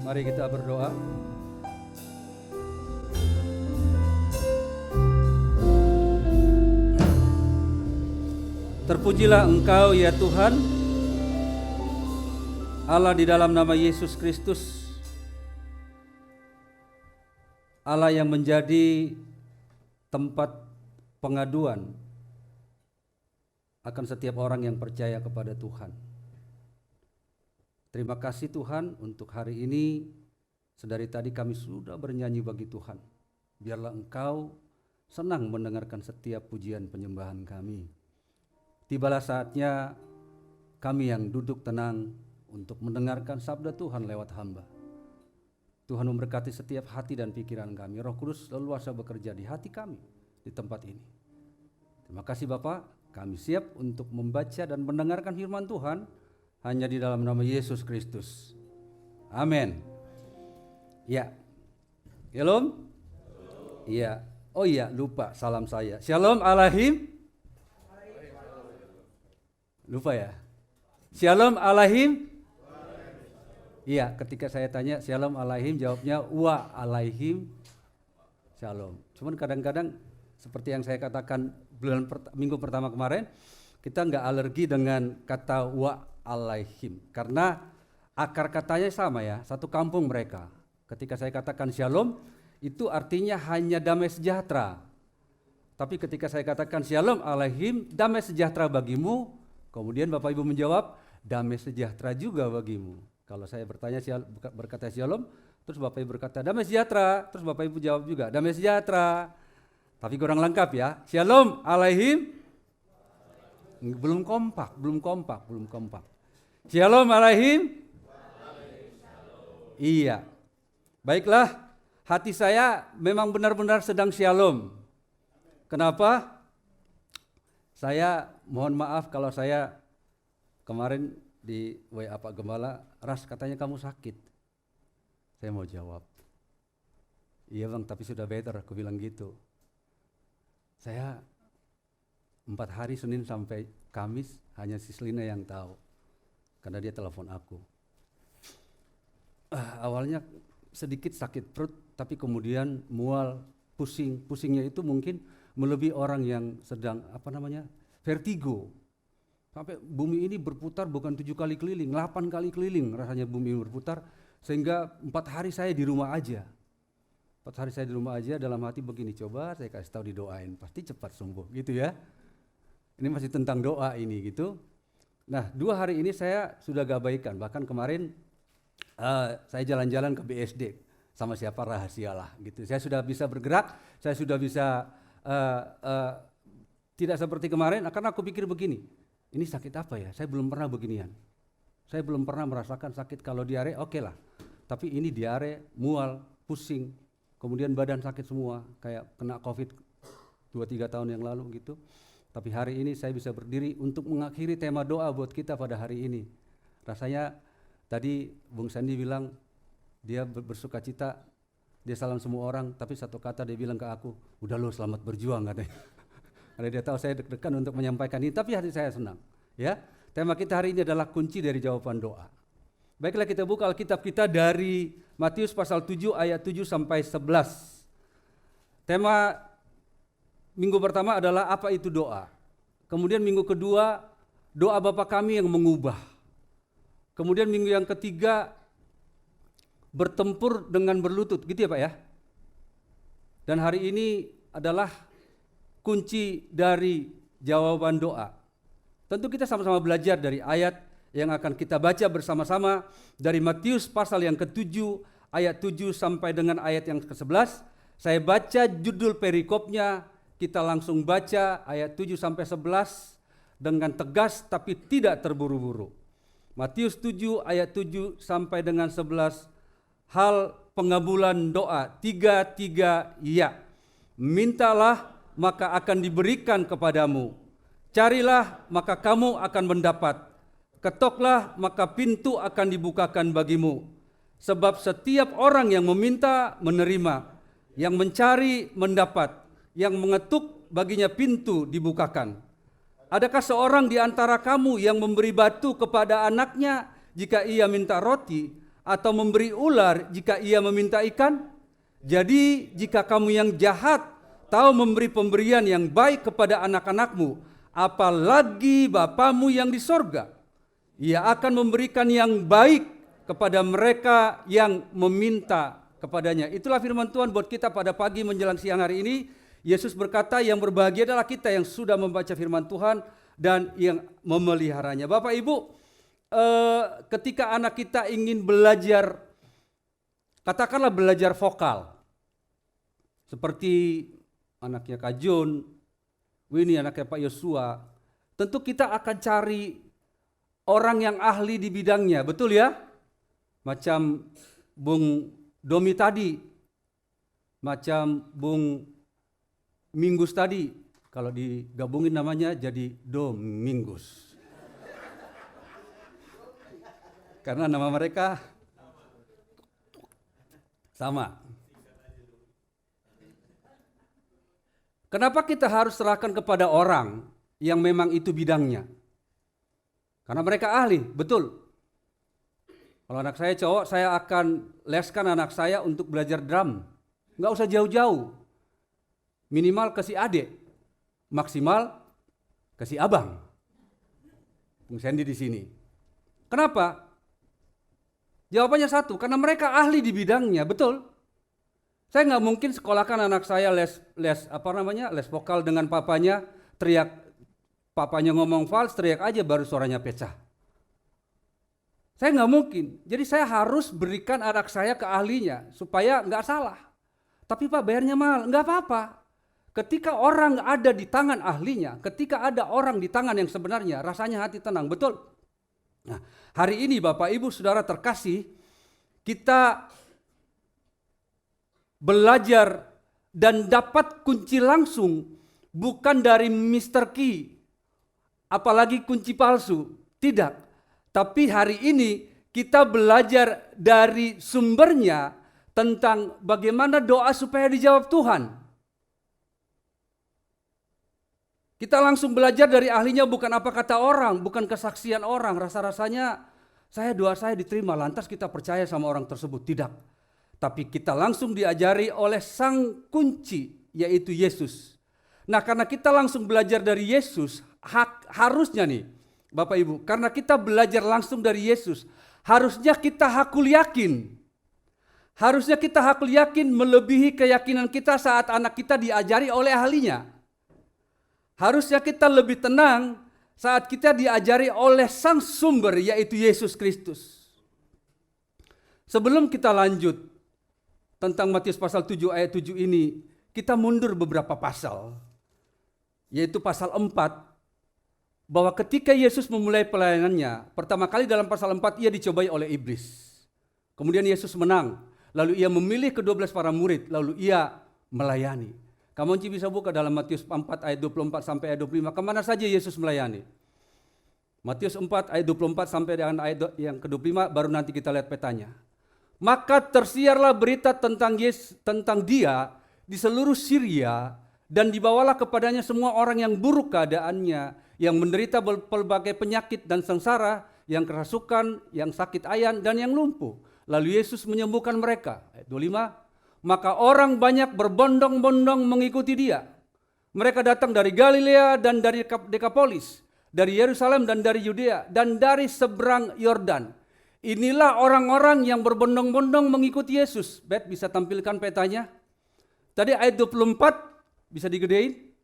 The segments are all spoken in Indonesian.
Mari kita berdoa. Terpujilah Engkau ya Tuhan, Allah di dalam nama Yesus Kristus, Allah yang menjadi tempat pengaduan akan setiap orang yang percaya kepada Tuhan. Terima kasih Tuhan untuk hari ini. Sedari tadi kami sudah bernyanyi bagi Tuhan. Biarlah Engkau senang mendengarkan setiap pujian penyembahan kami. Tibalah saatnya kami yang duduk tenang untuk mendengarkan sabda Tuhan lewat hamba. Tuhan memberkati setiap hati dan pikiran kami. Roh Kudus leluasa bekerja di hati kami di tempat ini. Terima kasih Bapa, kami siap untuk membaca dan mendengarkan firman Tuhan hanya di dalam nama Yesus Kristus. Amin. Ya. Shalom. Iya. Oh iya, lupa salam saya. Shalom Alahim. Lupa ya. Shalom Alahim. Iya, ketika saya tanya Shalom Alaihim, jawabnya wa alaihim Shalom. Cuman kadang-kadang seperti yang saya katakan minggu pertama kemarin, kita nggak alergi dengan kata wa alaihim karena akar katanya sama ya, satu kampung mereka. Ketika saya katakan Shalom, itu artinya hanya damai sejahtera. Tapi ketika saya katakan Shalom Alaihim, damai sejahtera bagimu, kemudian Bapak Ibu menjawab damai sejahtera juga bagimu. Kalau saya berkata Shalom, terus Bapak Ibu berkata damai sejahtera, terus Bapak Ibu jawab juga damai sejahtera. Tapi kurang lengkap ya. Shalom Alaihim, belum kompak. Shalom Alaihim. Iya. Baiklah, hati saya memang benar-benar sedang shalom. Kenapa? Saya mohon maaf kalau saya kemarin di WA Pak Gembala, Ras katanya kamu sakit. Saya mau jawab, iya bang, tapi sudah better, aku bilang gitu. Saya 4 hari Senin sampai Kamis hanya si Selina yang tahu, karena dia telepon aku. Awalnya sedikit sakit perut, tapi kemudian mual, pusingnya itu mungkin melebihi orang yang sedang vertigo. Sampai bumi ini berputar bukan 7 kali keliling, 8 kali keliling rasanya bumi ini berputar, sehingga 4 hari saya di rumah aja. 4 hari saya di rumah aja, dalam hati begini, coba saya kasih tahu didoain, pasti cepat sembuh gitu ya. Ini masih tentang doa ini gitu. Nah 2 hari ini saya sudah gak baikan, bahkan kemarin saya jalan-jalan ke BSD sama siapa rahasialah gitu. Saya sudah bisa bergerak, saya sudah bisa tidak seperti kemarin, karena aku pikir begini, ini sakit apa ya? Saya belum pernah beginian. Saya belum pernah merasakan sakit. Kalau diare oke lah, tapi ini diare, mual, pusing, kemudian badan sakit semua, kayak kena COVID 2-3 tahun yang lalu gitu. Tapi hari ini saya bisa berdiri untuk mengakhiri tema doa buat kita pada hari ini. Rasanya tadi Bung Sandi bilang dia bersuka cita, dia salam semua orang, tapi satu kata dia bilang ke aku, udah lo selamat berjuang katanya. Karena dia tahu saya deg-degan untuk menyampaikan ini, tapi hati saya senang. Ya, tema kita hari ini adalah kunci dari jawaban doa. Baiklah, kita buka Alkitab kita dari Matius pasal 7 ayat 7 sampai 11. Tema minggu pertama adalah apa itu doa. Kemudian minggu kedua, doa Bapa kami yang mengubah. Kemudian minggu yang ketiga, bertempur dengan berlutut, gitu ya Pak ya. Dan hari ini adalah kunci dari jawaban doa. Tentu kita sama-sama belajar dari ayat yang akan kita baca bersama-sama dari Matius pasal yang ke-7 ayat 7 sampai dengan ayat yang ke-11. Saya baca judul perikopnya, kita langsung baca ayat 7 sampai 11 dengan tegas tapi tidak terburu-buru. Matius 7 ayat 7 sampai dengan 11, hal pengabulan doa, 3 ya. Mintalah maka akan diberikan kepadamu. Carilah maka kamu akan mendapat. Ketoklah maka pintu akan dibukakan bagimu. Sebab setiap orang yang meminta menerima, yang mencari mendapat, yang mengetuk baginya pintu dibukakan. Adakah seorang di antara kamu yang memberi batu kepada anaknya jika ia minta roti, atau memberi ular jika ia meminta ikan? Jadi jika kamu yang jahat tahu memberi pemberian yang baik kepada anak-anakmu, apalagi Bapamu yang di sorga, Ia akan memberikan yang baik kepada mereka yang meminta kepadanya. Itulah firman Tuhan buat kita pada pagi menjelang siang hari ini. Yesus berkata, yang berbahagia adalah kita yang sudah membaca firman Tuhan dan yang memeliharanya. Bapak Ibu, ketika anak kita ingin belajar, katakanlah belajar vokal, seperti anaknya Kak Jun, Winnie anaknya Pak Yosua, tentu kita akan cari orang yang ahli di bidangnya, betul ya? Macam Bung Domi tadi, macam Bung Minggus tadi, kalau digabungin namanya jadi Dominggus. Karena nama mereka sama. Kenapa kita harus serahkan kepada orang yang memang itu bidangnya? Karena mereka ahli, betul. Kalau anak saya cowok, saya akan leskan anak saya untuk belajar drum. Nggak usah jauh-jauh. Minimal ke si adik, maksimal ke si abang. Bung Sandy di sini. Kenapa? Jawabannya satu, karena mereka ahli di bidangnya, betul. Saya nggak mungkin sekolahkan anak saya les vokal dengan papanya, teriak, papanya ngomong fals, teriak aja baru suaranya pecah. Saya nggak mungkin. Jadi saya harus berikan anak saya ke ahlinya supaya nggak salah. Tapi Pak bayarnya mahal, nggak apa-apa. Ketika orang ada di tangan ahlinya, ketika ada orang di tangan yang sebenarnya, rasanya hati tenang, betul? Nah, hari ini Bapak Ibu Saudara terkasih, kita belajar dan dapat kunci langsung, bukan dari Mr. Key, apalagi kunci palsu, tidak. Tapi hari ini kita belajar dari sumbernya tentang bagaimana doa supaya dijawab Tuhan. Kita langsung belajar dari ahlinya, bukan apa kata orang, bukan kesaksian orang. Rasa-rasanya doa saya diterima, lantas kita percaya sama orang tersebut. Tidak. Tapi kita langsung diajari oleh sang kunci, yaitu Yesus. Nah, karena kita langsung belajar dari Yesus, harusnya nih Bapak Ibu, karena kita belajar langsung dari Yesus, harusnya kita hakul yakin. Harusnya kita hakul yakin melebihi keyakinan kita saat anak kita diajari oleh ahlinya. Harusnya kita lebih tenang saat kita diajari oleh sang sumber, yaitu Yesus Kristus. Sebelum kita lanjut tentang Matius pasal 7 ayat 7 ini, kita mundur beberapa pasal. Yaitu pasal 4, bahwa ketika Yesus memulai pelayanannya, pertama kali dalam pasal 4 ia dicobai oleh iblis. Kemudian Yesus menang, lalu ia memilih ke-12 para murid, lalu ia melayani. Kamu bisa buka dalam Matius 4 ayat 24 sampai ayat 25, kemana saja Yesus melayani. Matius 4 ayat 24 sampai dengan ayat yang ke-25, baru nanti kita lihat petanya. Maka tersiarlah berita tentang dia di seluruh Syria, dan dibawalah kepadanya semua orang yang buruk keadaannya, yang menderita berbagai penyakit dan sengsara, yang kerasukan, yang sakit ayan, dan yang lumpuh. Lalu Yesus menyembuhkan mereka. Ayat 25, maka orang banyak berbondong-bondong mengikuti dia. Mereka datang dari Galilea dan dari Dekapolis, dari Yerusalem dan dari Yudea, dan dari seberang Yordan. Inilah orang-orang yang berbondong-bondong mengikuti Yesus. Bet, bisa tampilkan petanya? Tadi ayat 24, bisa digedein?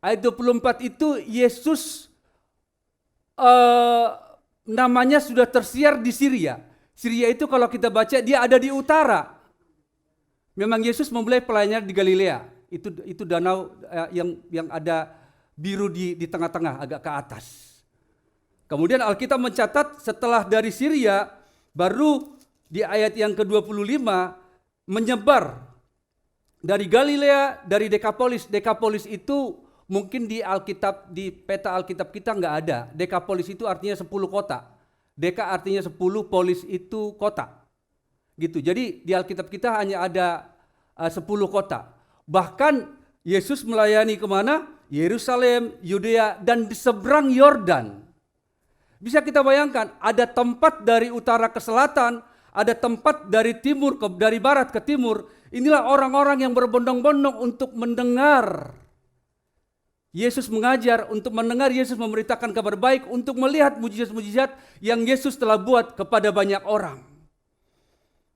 Ayat 24 itu Yesus namanya sudah tersiar di Syria. Syria itu kalau kita baca dia ada di utara. Memang Yesus memulai pelayanannya di Galilea. Itu danau yang ada biru di tengah-tengah, agak ke atas. Kemudian Alkitab mencatat setelah dari Syria, baru di ayat yang ke-25 menyebar dari Galilea, dari Dekapolis. Dekapolis itu mungkin di Alkitab, di peta Alkitab kita nggak ada. Dekapolis itu artinya 10 kota. Deka artinya 10, polis itu kota. Gitu. Jadi di Alkitab kita hanya ada 10 kota. Bahkan Yesus melayani kemana? Yerusalem, Yudea, dan di seberang Yordan. Bisa kita bayangkan, ada tempat dari utara ke selatan, ada tempat dari dari barat ke timur. Inilah orang-orang yang berbondong-bondong untuk mendengar Yesus mengajar, untuk mendengar Yesus memberitakan kabar baik, untuk melihat mujizat-mujizat yang Yesus telah buat kepada banyak orang.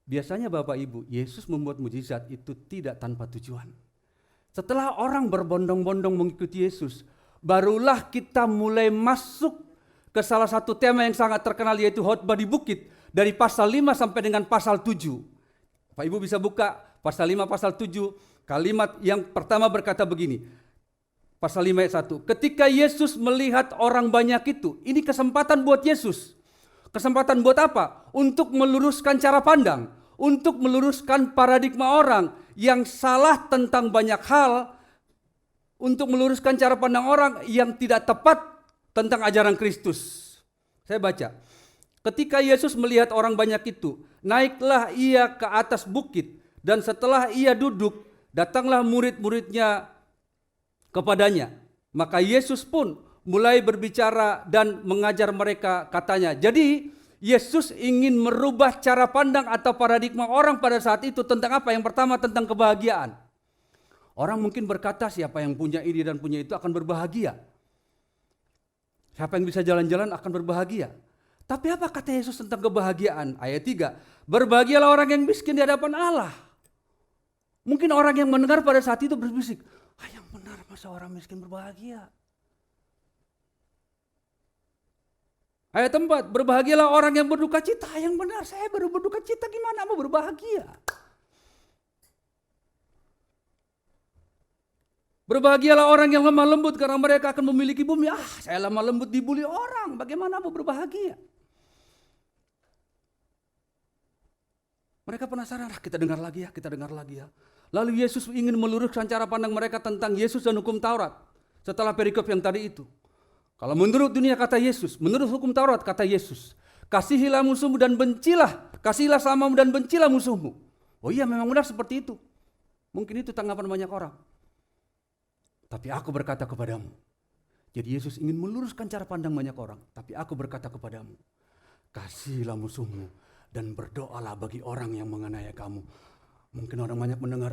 Biasanya Bapak Ibu, Yesus membuat mujizat itu tidak tanpa tujuan. Setelah orang berbondong-bondong mengikuti Yesus, barulah kita mulai masuk ke salah satu tema yang sangat terkenal, yaitu khotbah di bukit. Dari pasal 5 sampai dengan pasal 7. Bapak Ibu bisa buka pasal 5, pasal 7. Kalimat yang pertama berkata begini. Pasal 5 ayat 1. Ketika Yesus melihat orang banyak itu, ini kesempatan buat Yesus. Kesempatan buat apa? Untuk meluruskan cara pandang. Untuk meluruskan paradigma orang yang salah tentang banyak hal. Untuk meluruskan cara pandang orang yang tidak tepat tentang ajaran Kristus. Saya baca. Ketika Yesus melihat orang banyak itu, naiklah ia ke atas bukit. Dan setelah ia duduk, datanglah murid-muridnya kepadanya. Maka Yesus pun mulai berbicara dan mengajar mereka, katanya. Jadi Yesus ingin merubah cara pandang atau paradigma orang pada saat itu tentang apa? Yang pertama tentang kebahagiaan. Orang mungkin berkata siapa yang punya ini dan punya itu akan berbahagia. Siapa yang bisa jalan-jalan akan berbahagia. Tapi apa kata Yesus tentang kebahagiaan? Ayat 3. Berbahagialah orang yang miskin di hadapan Allah. Mungkin orang yang mendengar pada saat itu berbisik, yang benar masa orang miskin berbahagia? Ayat 4, berbahagialah orang yang berduka cita. Yang benar, saya baru berduka cita, gimana mau berbahagia? Berbahagialah orang yang lemah lembut karena mereka akan memiliki bumi. Saya lemah lembut dibully orang, bagaimana mau berbahagia? Mereka penasaran, kita dengar lagi ya. Lalu Yesus ingin meluruskan cara pandang mereka tentang Yesus dan hukum Taurat. Setelah perikop yang tadi itu. Kalau menurut dunia kata Yesus, menurut hukum Taurat kata Yesus, kasihilah musuhmu dan bencilah, kasihilah samamu dan bencilah musuhmu. Oh iya, memang benar seperti itu. Mungkin itu tanggapan banyak orang. Tapi aku berkata kepadamu. Jadi Yesus ingin meluruskan cara pandang banyak orang. Tapi aku berkata kepadamu, kasihilah musuhmu dan berdoalah bagi orang yang menganiaya kamu. Mungkin orang banyak mendengar,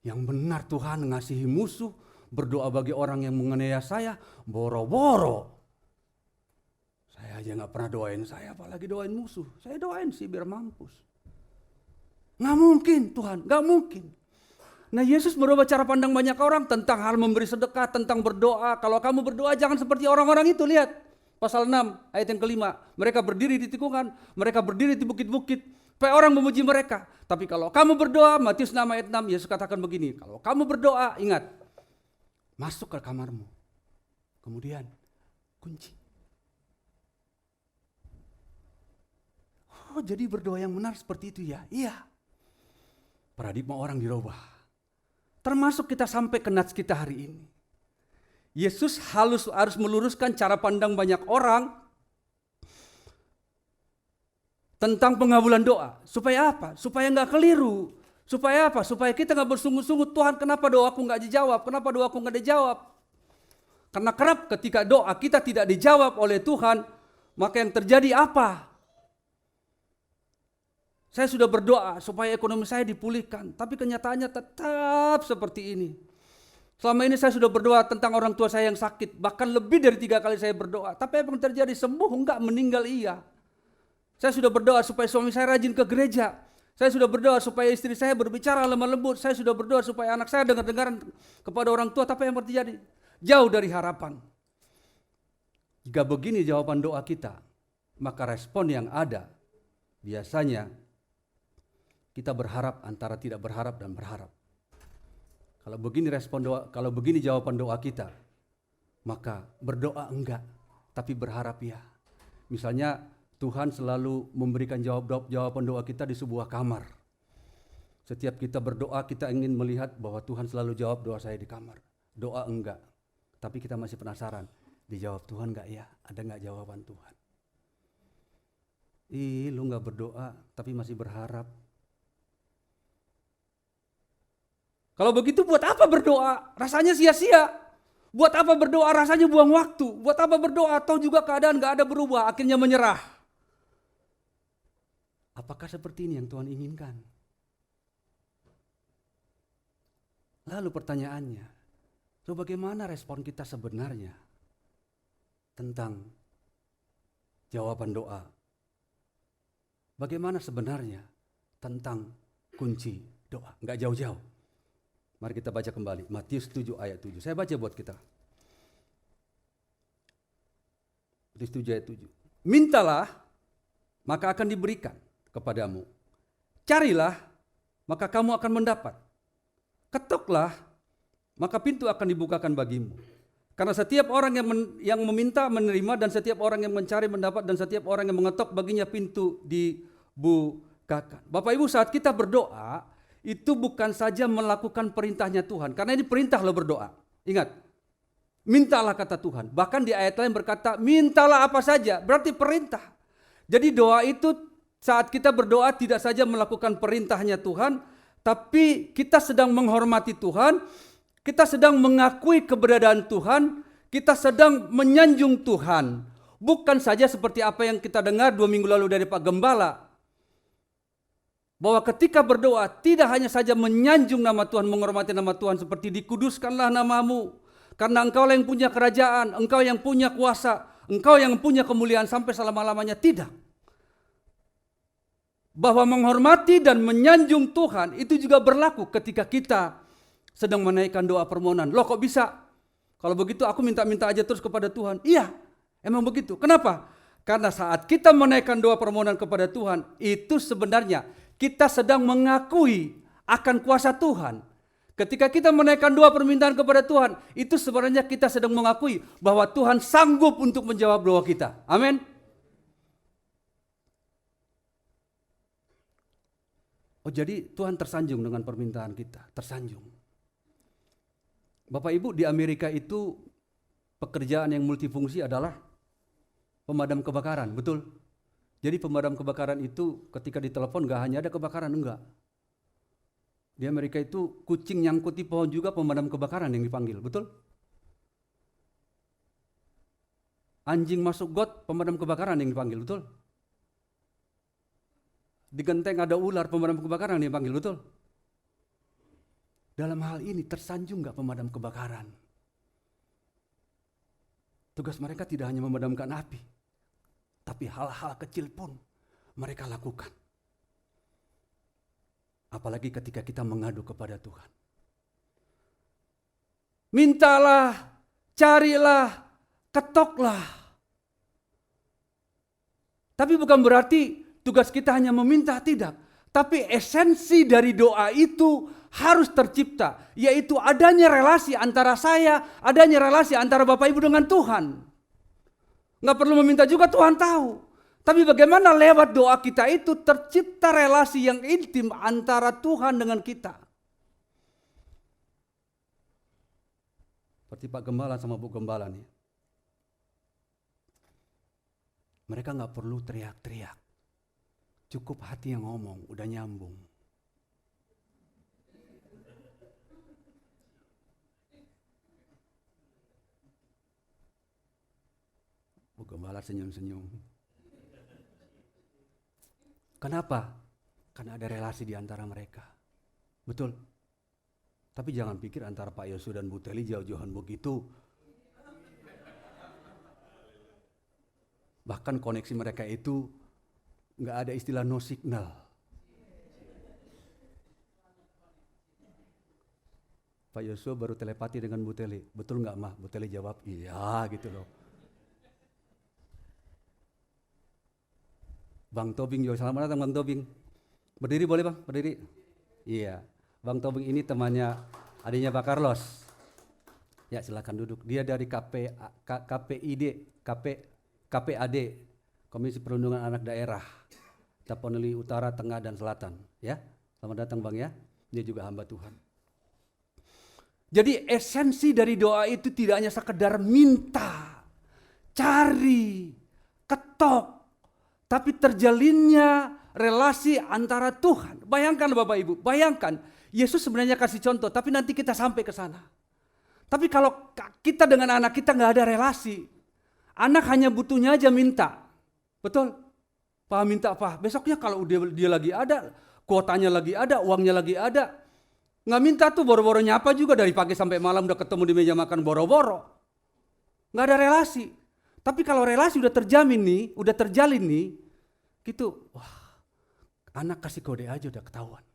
yang benar Tuhan mengasihi musuh, berdoa bagi orang yang menganiaya saya, boro-boro. Saya aja gak pernah doain saya, apalagi doain musuh. Saya doain sih biar mampus. Gak mungkin Tuhan, gak mungkin. Nah Yesus merubah cara pandang banyak orang tentang hal memberi sedekah, tentang berdoa. Kalau kamu berdoa jangan seperti orang-orang itu, lihat. Pasal 6 ayat yang kelima. Mereka berdiri di tikungan, mereka berdiri di bukit-bukit. Supaya orang memuji mereka. Tapi kalau kamu berdoa, Matius 6 ayat 6, Yesus katakan begini. Kalau kamu berdoa, ingat. Masuk ke kamarmu. Kemudian kunci. Oh jadi berdoa yang benar seperti itu ya? Iya. Paradigma orang dirubah. Termasuk kita sampai ke nats kita hari ini. Yesus harus meluruskan cara pandang banyak orang tentang pengabulan doa. Supaya apa? Supaya gak keliru. Supaya apa? Supaya kita gak bersungguh-sungguh, Tuhan kenapa doaku gak dijawab? Kenapa doaku gak dijawab? Karena kerap ketika doa kita tidak dijawab oleh Tuhan, maka yang terjadi apa? Saya sudah berdoa supaya ekonomi saya dipulihkan, tapi kenyataannya tetap seperti ini. Selama ini saya sudah berdoa tentang orang tua saya yang sakit, bahkan lebih dari 3 kali saya berdoa. Tapi apa yang terjadi? Sembuh enggak, meninggal iya. Saya sudah berdoa supaya suami saya rajin ke gereja. Saya sudah berdoa supaya istri saya berbicara lemah lembut. Saya sudah berdoa supaya anak saya dengar-dengaran kepada orang tua. Tapi apa yang terjadi? Jauh dari harapan. Jika begini jawaban doa kita, maka respon yang ada biasanya kita berharap antara tidak berharap dan berharap. Kalau begini respon doa, kalau begini jawaban doa kita, maka berdoa enggak, tapi berharap ya. Misalnya Tuhan selalu memberikan jawaban doa kita di sebuah kamar. Setiap kita berdoa, kita ingin melihat bahwa Tuhan selalu jawab doa saya di kamar. Doa enggak, tapi kita masih penasaran, dijawab Tuhan enggak ya? Ada enggak jawaban Tuhan? Lu enggak berdoa, tapi masih berharap. Kalau begitu buat apa berdoa? Rasanya sia-sia. Buat apa berdoa? Rasanya buang waktu. Buat apa berdoa? Atau juga keadaan gak ada berubah, akhirnya menyerah. Apakah seperti ini yang Tuhan inginkan? Lalu pertanyaannya, bagaimana respon kita sebenarnya tentang jawaban doa? Bagaimana sebenarnya tentang kunci doa? Enggak jauh-jauh. Mari kita baca kembali Matius 7 ayat 7. Saya baca buat kita. Matius 7 ayat 7. Mintalah, maka akan diberikan kepadamu. Carilah, maka kamu akan mendapat. Ketoklah, maka pintu akan dibukakan bagimu. Karena setiap orang yang meminta menerima, dan setiap orang yang mencari mendapat, dan setiap orang yang mengetok baginya pintu dibukakan. Bapak Ibu, saat kita berdoa, itu bukan saja melakukan perintahnya Tuhan. Karena ini perintah lo berdoa. Ingat, mintalah kata Tuhan. Bahkan di ayat lain berkata, mintalah apa saja, berarti perintah. Jadi doa itu saat kita berdoa tidak saja melakukan perintahnya Tuhan, tapi kita sedang menghormati Tuhan, kita sedang mengakui keberadaan Tuhan, kita sedang menyanjung Tuhan. Bukan saja seperti apa yang kita dengar 2 minggu lalu dari Pak Gembala, bahwa ketika berdoa tidak hanya saja menyanjung nama Tuhan, menghormati nama Tuhan seperti dikuduskanlah namamu, karena engkau yang punya kerajaan, engkau yang punya kuasa, engkau yang punya kemuliaan sampai selama-lamanya. Tidak. Bahwa menghormati dan menyanjung Tuhan itu juga berlaku ketika kita sedang menaikkan doa permohonan. Loh kok bisa? Kalau begitu aku minta-minta aja terus kepada Tuhan. Iya, emang begitu. Kenapa? Karena saat kita menaikkan doa permohonan kepada Tuhan, itu sebenarnya kita sedang mengakui akan kuasa Tuhan. Ketika kita menaikkan doa permintaan kepada Tuhan, itu sebenarnya kita sedang mengakui bahwa Tuhan sanggup untuk menjawab doa kita. Amin. Oh, jadi Tuhan tersanjung dengan permintaan kita, tersanjung. Bapak Ibu, di Amerika itu pekerjaan yang multifungsi adalah pemadam kebakaran, betul? Jadi pemadam kebakaran itu ketika ditelepon gak hanya ada kebakaran, enggak. Di Amerika itu kucing nyangkut di pohon juga pemadam kebakaran yang dipanggil, betul? Anjing masuk got, pemadam kebakaran yang dipanggil, betul? Di genteng ada ular, pemadam kebakaran yang dipanggil, betul? Dalam hal ini tersanjung gak pemadam kebakaran? Tugas mereka tidak hanya memadamkan api, tapi hal-hal kecil pun mereka lakukan. Apalagi ketika kita mengadu kepada Tuhan. Mintalah, carilah, ketoklah. Tapi bukan berarti tugas kita hanya meminta, tidak. Tapi esensi dari doa itu harus tercipta, yaitu adanya relasi antara saya, adanya relasi antara Bapak Ibu dengan Tuhan. Nggak perlu meminta juga, Tuhan tahu. Tapi bagaimana lewat doa kita itu tercipta relasi yang intim antara Tuhan dengan kita. Seperti Pak Gembala sama Bu Gembala nih. Mereka nggak perlu teriak-teriak. Cukup hati yang ngomong, udah nyambung. Bu Gembala senyum-senyum. Kenapa? Karena ada relasi di antara mereka. Betul. Tapi jangan pikir antara Pak Yosua dan Bu Teli jauh-jauhan begitu. Bahkan koneksi mereka itu nggak ada istilah no signal. Pak Yosua baru telepati dengan Bu Teli. Betul nggak mah? Bu Teli jawab iya gitu loh. Bang Tobing juga, selamat datang Bang Tobing. Berdiri boleh Bang? Berdiri. Iya, Bang Tobing ini temannya adiknya Pak Carlos. Ya silakan duduk. Dia dari KPAD, Komisi Perlindungan Anak Daerah, Tapanuli Utara, Tengah dan Selatan. Ya, selamat datang Bang ya. Dia juga hamba Tuhan. Jadi esensi dari doa itu tidak hanya sekedar minta, cari, ketok, tapi terjalinnya relasi antara Tuhan. Bayangkan Bapak Ibu, bayangkan Yesus sebenarnya kasih contoh, tapi nanti kita sampai ke sana. Tapi kalau kita dengan anak kita nggak ada relasi, anak hanya butuhnya aja minta, betul? Pak minta apa? Besoknya kalau dia lagi ada, kuotanya lagi ada, uangnya lagi ada, nggak minta tuh boro-boro nyapa juga dari pagi sampai malam udah ketemu di meja makan boro-boro. Nggak ada relasi. Tapi kalau relasi udah terjamin nih, udah terjalin nih, gitu, wah, anak kasih kode aja udah ketahuan.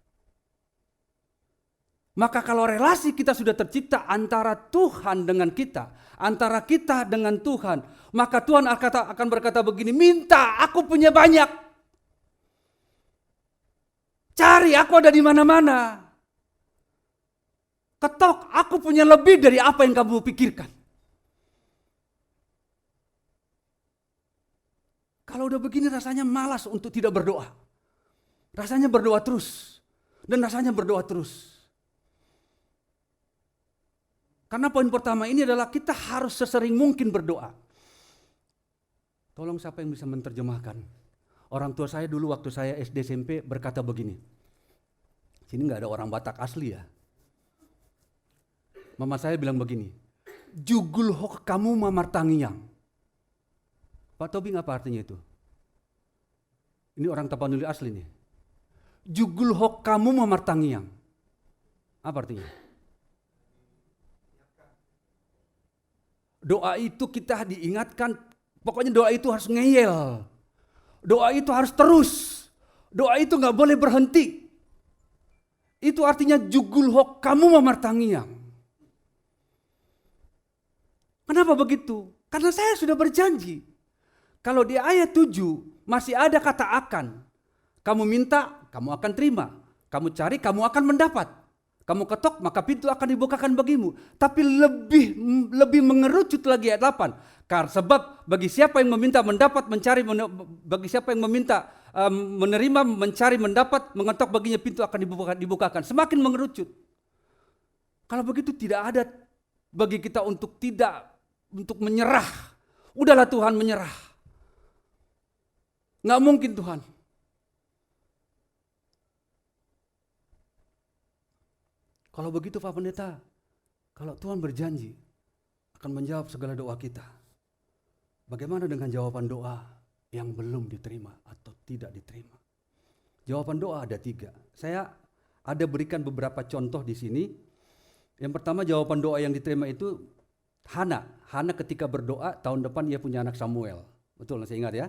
Maka kalau relasi kita sudah tercipta antara Tuhan dengan kita, antara kita dengan Tuhan, maka Tuhan akan berkata begini, minta, aku punya banyak. Cari, aku ada di mana-mana. Ketok, aku punya lebih dari apa yang kamu pikirkan. Kalau udah begini rasanya malas untuk tidak berdoa. Rasanya berdoa terus. Dan rasanya berdoa terus. Karena poin pertama ini adalah kita harus sesering mungkin berdoa. Tolong siapa yang bisa menerjemahkan? Orang tua saya dulu waktu saya SD SMP berkata begini. Sini nggak ada orang Batak asli ya. Mama saya bilang begini. Jugul hok kamu mamar tangiyang. Pak Tobing apa artinya itu? Ini orang Tapanuli asli nih. Jugul hok kamu mamar tangiyang. Apa artinya? Doa itu kita diingatkan, pokoknya doa itu harus ngeyel. Doa itu harus terus. Doa itu gak boleh berhenti. Itu artinya jugul hok kamu mamartangiang. Kenapa begitu? Karena saya sudah berjanji. Kalau di ayat 7 masih ada kata akan. Kamu minta, kamu akan terima. Kamu cari, kamu akan mendapat. Kamu ketok, maka pintu akan dibukakan bagimu. Tapi lebih mengerucut lagi ayat 8. Karena sebab bagi siapa yang meminta mendapat, mencari, bagi siapa yang meminta menerima, mencari, mendapat, mengetok baginya pintu akan dibukakan. Semakin mengerucut. Kalau begitu tidak ada bagi kita untuk menyerah. Udahlah Tuhan menyerah. Nggak mungkin Tuhan. Kalau begitu Pak Pendeta, kalau Tuhan berjanji akan menjawab segala doa kita, bagaimana dengan jawaban doa yang belum diterima atau tidak diterima? Jawaban doa ada 3. Saya ada berikan beberapa contoh di sini. Yang pertama jawaban doa yang diterima itu Hana. Hana ketika berdoa tahun depan ia punya anak Samuel. Betul, saya ingat ya.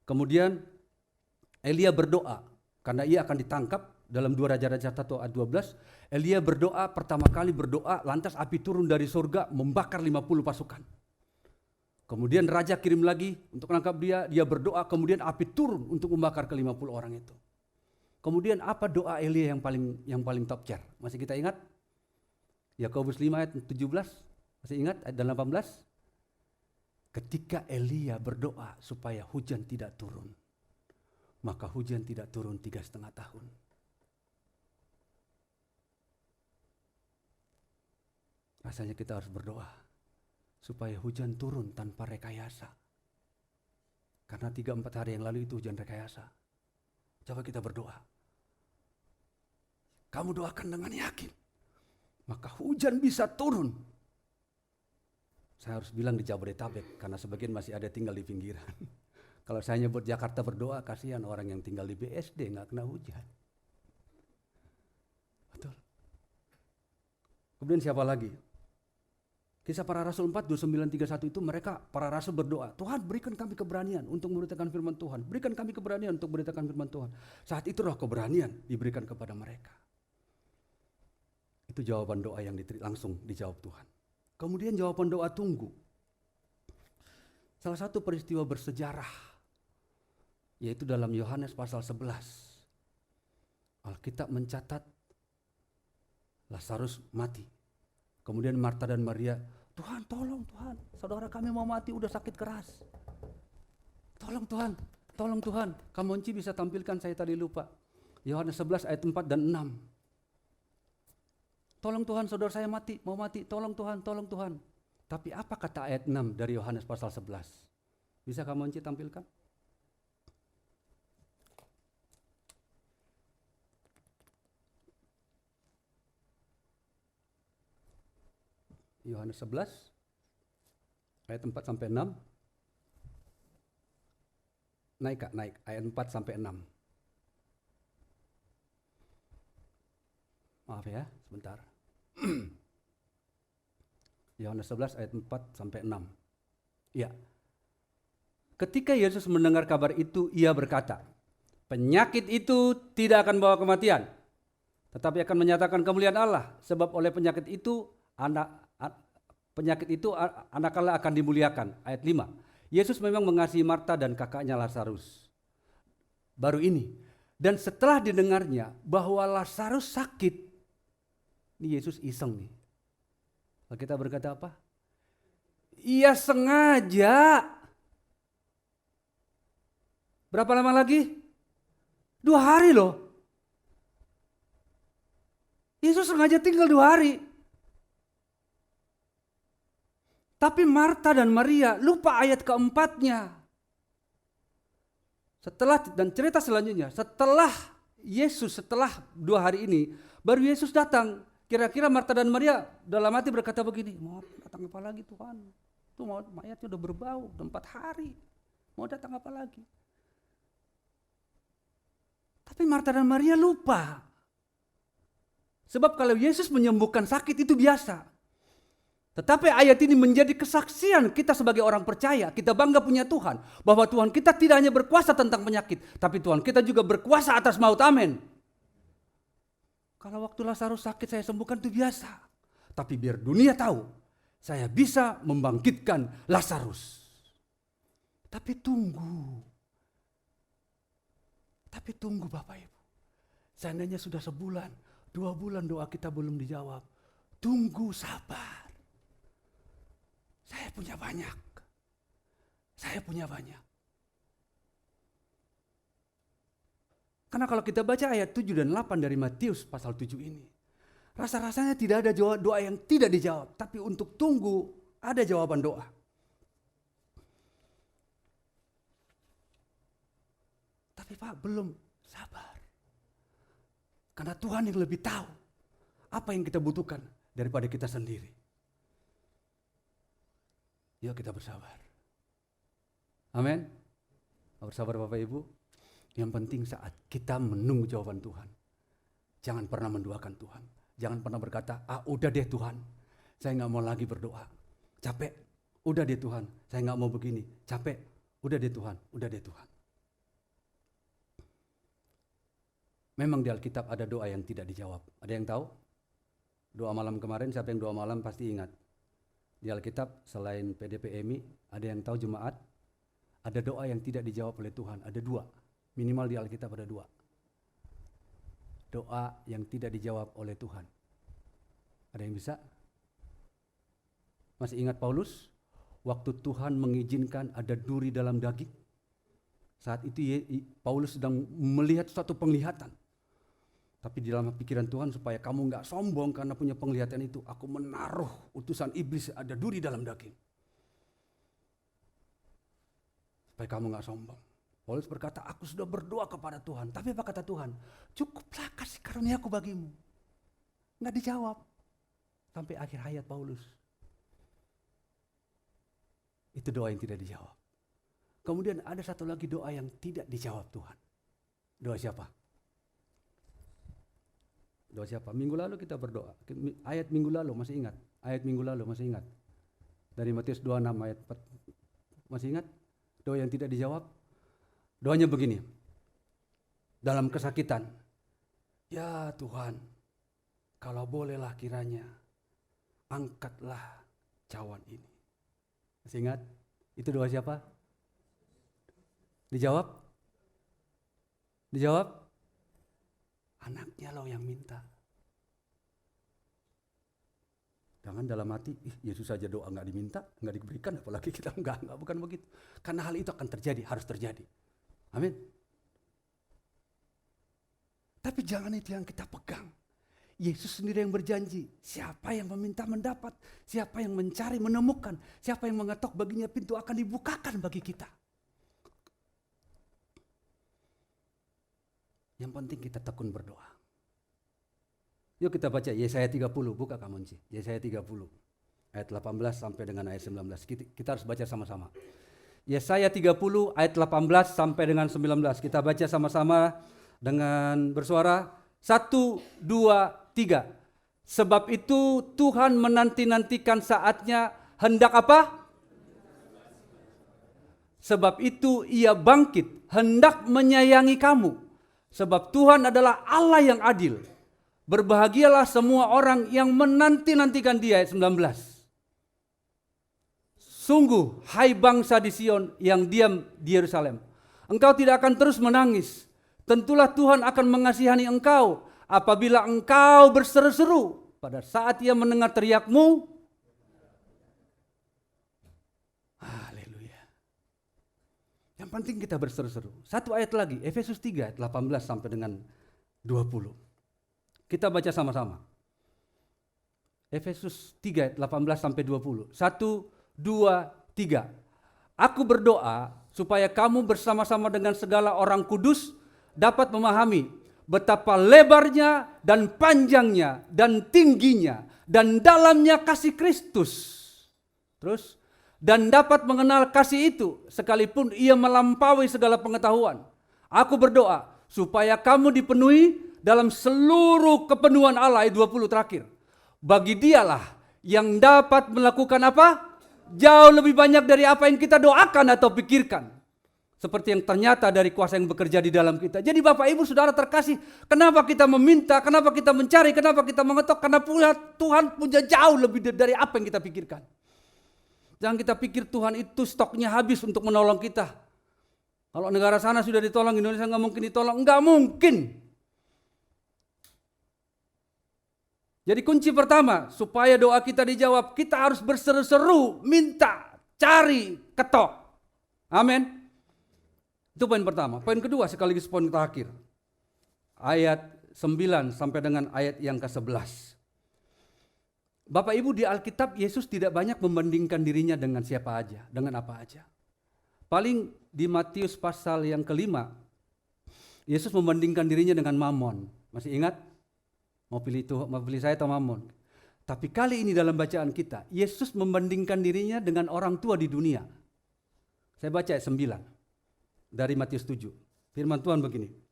Kemudian Elia berdoa karena ia akan ditangkap. Dalam 2 Raja-Raja 1 ayat 12, Elia berdoa, pertama kali berdoa, lantas api turun dari surga membakar 50 pasukan. Kemudian raja kirim lagi untuk menangkap dia berdoa, kemudian api turun untuk membakar ke-50 orang itu. Kemudian apa doa Elia yang paling top chair? Masih kita ingat? Yakobus 5 ayat 17, masih ingat ayat 18? Ketika Elia berdoa supaya hujan tidak turun, maka hujan tidak turun 3,5 tahun. Rasanya kita harus berdoa supaya hujan turun tanpa rekayasa. Karena 3-4 hari yang lalu itu hujan rekayasa. Coba kita berdoa. Kamu doakan dengan yakin, maka hujan bisa turun. Saya harus bilang di Jabodetabek, karena sebagian masih ada tinggal di pinggiran. Kalau saya nyebut Jakarta berdoa, kasihan orang yang tinggal di BSD nggak kena hujan. Betul. Kemudian siapa lagi? Kisah para Rasul 4, 29, 31 itu mereka para rasul berdoa, Tuhan berikan kami keberanian untuk memberitakan firman Tuhan. Berikan kami keberanian untuk memberitakan firman Tuhan. Saat itu roh keberanian diberikan kepada mereka. Itu jawaban doa yang langsung dijawab Tuhan. Kemudian jawaban doa tunggu. Salah satu peristiwa bersejarah, yaitu dalam Yohanes pasal 11. Alkitab mencatat Lazarus mati. Kemudian Marta dan Maria, Tuhan tolong Tuhan, saudara kami mau mati udah sakit keras. Tolong Tuhan, tolong Tuhan. Kamonci bisa tampilkan, saya tadi lupa. Yohanes 11 ayat 4 dan 6. Tolong Tuhan, saudara saya mati, mau mati, tolong Tuhan, tolong Tuhan. Tapi apa kata ayat 6 dari Yohanes pasal 11? Bisa Kamonci tampilkan? Yohanes 11 ayat 4 sampai 6. Naik Kak, naik. Ayat 4 sampai 6. Maaf ya, sebentar. Yohanes 11 ayat 4 sampai 6. Ya. Ketika Yesus mendengar kabar itu, ia berkata, penyakit itu tidak akan bawa kematian, tetapi akan menyatakan kemuliaan Allah, sebab oleh penyakit itu anak Allah akan dimuliakan. Ayat 5. Yesus memang mengasihi Marta dan kakaknya Lazarus. Baru ini. Dan setelah didengarnya bahwa Lazarus sakit, ini Yesus iseng nih. Kita berkata apa? Ia sengaja. Berapa lama lagi? 2 hari loh. Yesus sengaja tinggal 2 hari. Tapi Marta dan Maria lupa ayat keempatnya. Dan cerita selanjutnya, setelah 2 hari ini, baru Yesus datang. Kira-kira Marta dan Maria dalam hati berkata begini, mau datang apa lagi Tuhan? Itu mayatnya udah berbau, udah 4 hari. Mau datang apa lagi? Tapi Marta dan Maria lupa. Sebab kalau Yesus menyembuhkan sakit itu biasa. Tetapi ayat ini menjadi kesaksian kita sebagai orang percaya. Kita bangga punya Tuhan. Bahwa Tuhan kita tidak hanya berkuasa tentang penyakit. Tapi Tuhan kita juga berkuasa atas maut, amin. Kalau waktu Lazarus sakit saya sembuhkan itu biasa. Tapi biar dunia tahu. Saya bisa membangkitkan Lazarus. Tapi tunggu Bapak Ibu. Seandainya sudah sebulan, 2 bulan doa kita belum dijawab. Tunggu, sabar. Saya punya banyak. Karena kalau kita baca ayat 7 dan 8 dari Matius pasal 7 ini. Rasa-rasanya tidak ada doa yang tidak dijawab. Tapi untuk tunggu ada jawaban doa. Tapi Pak belum, sabar. Karena Tuhan yang lebih tahu apa yang kita butuhkan daripada kita sendiri. Yuk kita bersabar. Amin. Bersabar Bapak Ibu. Yang penting saat kita menunggu jawaban Tuhan. Jangan pernah menduakan Tuhan. Jangan pernah berkata, udah deh Tuhan. Saya gak mau lagi berdoa. Capek. Udah deh Tuhan. Saya gak mau begini. Capek. Udah deh Tuhan. Memang di Alkitab ada doa yang tidak dijawab. Ada yang tahu? Doa malam kemarin, siapa yang doa malam pasti ingat. Di Alkitab selain PDPMI, ada yang tahu jemaat? Ada doa yang tidak dijawab oleh Tuhan. Ada 2. Minimal di Alkitab ada 2. Doa yang tidak dijawab oleh Tuhan. Ada yang bisa? Masih ingat Paulus? Waktu Tuhan mengizinkan ada duri dalam daging. Saat itu Paulus sedang melihat suatu penglihatan. Tapi di dalam pikiran Tuhan supaya kamu gak sombong karena punya penglihatan itu. Aku menaruh utusan iblis ada duri dalam daging. Supaya kamu gak sombong. Paulus berkata, aku sudah berdoa kepada Tuhan. Tapi apa kata Tuhan? Cukuplah kasih karunia-Ku bagimu. Gak dijawab. Sampai akhir hayat Paulus. Itu doa yang tidak dijawab. Kemudian ada satu lagi doa yang tidak dijawab Tuhan. Doa siapa? Doa siapa? Minggu lalu kita berdoa. Ayat minggu lalu masih ingat? Dari Matius 26 ayat 4. Masih ingat? Doa yang tidak dijawab. Doanya begini. Dalam kesakitan. Ya Tuhan, kalau bolehlah kiranya angkatlah cawan ini. Masih ingat? Itu doa siapa? Dijawab? Anaknya loh yang minta. Jangan dalam hati, Yesus saja doa gak diminta, gak diberikan, apalagi kita enggak, bukan begitu. Karena hal itu akan terjadi, harus terjadi. Amin. Tapi jangan itu yang kita pegang. Yesus sendiri yang berjanji, siapa yang meminta mendapat, siapa yang mencari menemukan, siapa yang mengetok baginya pintu akan dibukakan bagi kita. Yang penting kita tekun berdoa. Yuk kita baca Yesaya 30, buka kamu Yesaya 30 ayat 18 sampai dengan ayat 19. Kita harus baca sama-sama. Yesaya 30 ayat 18 sampai dengan 19. Kita baca sama-sama dengan bersuara. 1, 2, 3. Sebab itu Tuhan menanti-nantikan saatnya hendak apa? Sebab itu ia bangkit, hendak menyayangi kamu. Sebab Tuhan adalah Allah yang adil. Berbahagialah semua orang yang menanti-nantikan Dia. Ayat 19. Sungguh, hai bangsa di Sion yang diam di Yerusalem, engkau tidak akan terus menangis. Tentulah Tuhan akan mengasihani engkau apabila engkau berseru-seru pada saat Ia mendengar teriakmu. Haleluya. Yang penting kita berseru-seru. Satu ayat lagi, Efesus 3 ayat 18 sampai dengan 20. Kita baca sama-sama. Efesus 3 ayat 18 sampai 20. 1, 2, 3. Aku berdoa supaya kamu bersama-sama dengan segala orang kudus dapat memahami betapa lebarnya dan panjangnya dan tingginya dan dalamnya kasih Kristus. Terus, dan dapat mengenal kasih itu sekalipun ia melampaui segala pengetahuan. Aku berdoa supaya kamu dipenuhi dalam seluruh kepenuhan Allah. Ayat 20 terakhir. Bagi Dialah yang dapat melakukan apa? Jauh lebih banyak dari apa yang kita doakan atau pikirkan. Seperti yang ternyata dari kuasa yang bekerja di dalam kita. Jadi Bapak Ibu Saudara terkasih, kenapa kita meminta, kenapa kita mencari, kenapa kita mengetok? Karena Tuhan punya jauh lebih dari apa yang kita pikirkan. Jangan kita pikir Tuhan itu stoknya habis untuk menolong kita. Kalau negara sana sudah ditolong, Indonesia nggak mungkin ditolong. Nggak mungkin. Jadi kunci pertama, supaya doa kita dijawab, kita harus berseru-seru, minta, cari, ketok. Amin. Itu poin pertama. Poin kedua sekaligus poin terakhir. Ayat 9 sampai dengan ayat yang ke-11. Bapak Ibu, di Alkitab Yesus tidak banyak membandingkan dirinya dengan siapa aja, dengan apa aja. Paling di Matius pasal yang ke-5, Yesus membandingkan dirinya dengan Mamon. Masih ingat? Mau pilih saya atau Mamon. Tapi kali ini dalam bacaan kita, Yesus membandingkan dirinya dengan orang tua di dunia. Saya baca ayat 9 dari Matius 7. Firman Tuhan begini.